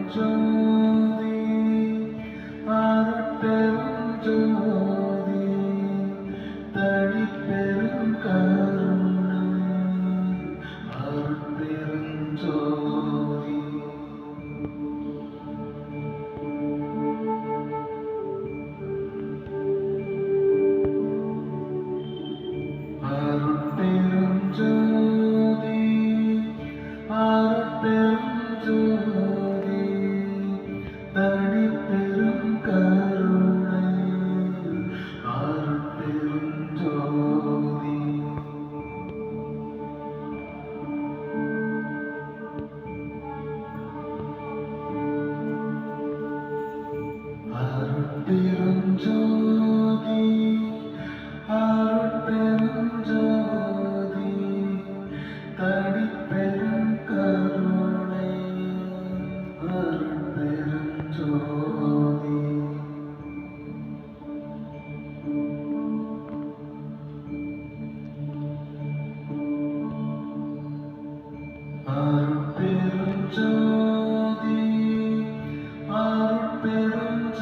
ஜோதி அருட்பெருஞ்சோதி தனிப்பெரும் கருணை அருட்பெருஞ்சோதி அருட்பெருஞ்சோதி அருட்பெருஞ்சோதி தனிப்பெரும் கருணை அருட்பெருஞ்சோதி அருட்பெருஞ்சோதி அருட்பெருஞ்சோதி தனிப்பெரும் கருணை அருட்பெருஞ்சோதி அருட்பெருஞ்சோதி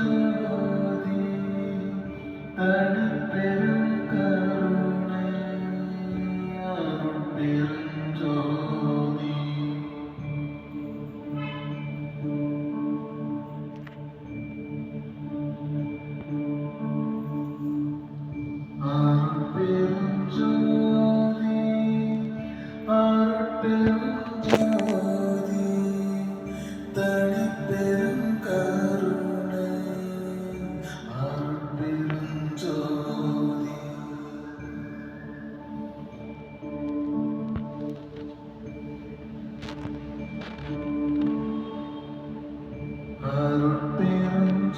அருட்பெருஞ்சோதி தனிப்பெரும் கருணை அருட்பெருஞ்சோதி அருட்பெருஞ்சோதி அருட்பெருஞ்சோதி தனிப்பெரும் கருணை அருட்பெருஞ்சோதி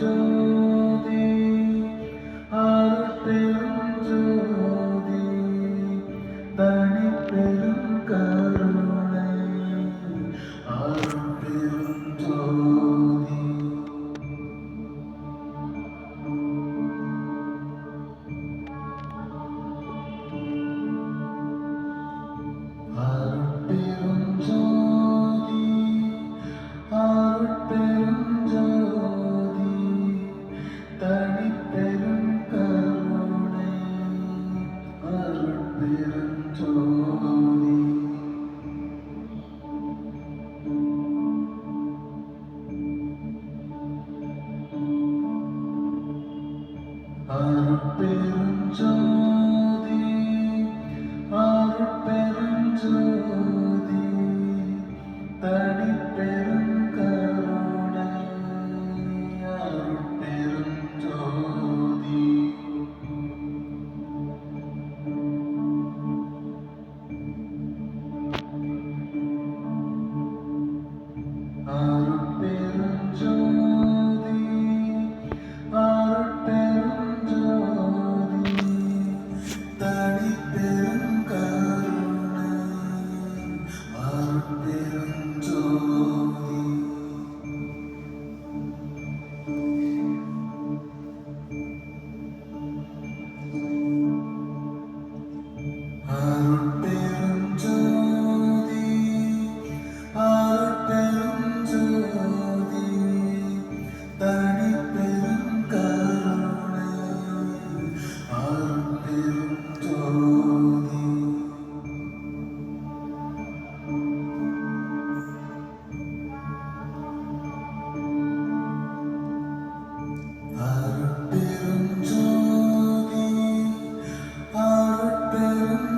அருட்பெருஞ்சோதி அருட்பெருஞ்சோதி தனிப்பெரும் கருணை அருட்பெருஞ்சோதி அருட்பெருஞ்சோதி அருட்பெருஞ்சோதி தனிப்பெரும் கருணை அருட்பெருஞ்சோதி அருட்பெருஞ்சோதி அருட்பெருஞ்சோதி தனிப்பெரும் கருணை அருட்பெருஞ்சோதி அருட்பெருஞ்சோதி அருட்பெருஞ்சோதி தனிப்பெரும் கருணை அருட்பெருஞ்சோதி அருட்பெருஞ்சோதி அருட்பெருஞ்சோதி தனிப்பெரும் கருணை அருட்பெருஞ்சோதி அருட்பெருஞ்சோதி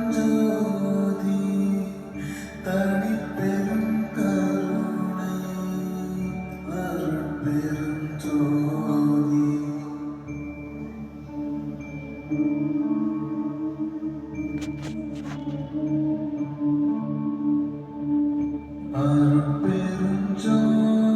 அருட்பெருஞ்சோதி தனிப்பெரும் கருணை அருட்பெருஞ்சோதி அருட்பெருஞ்சோதி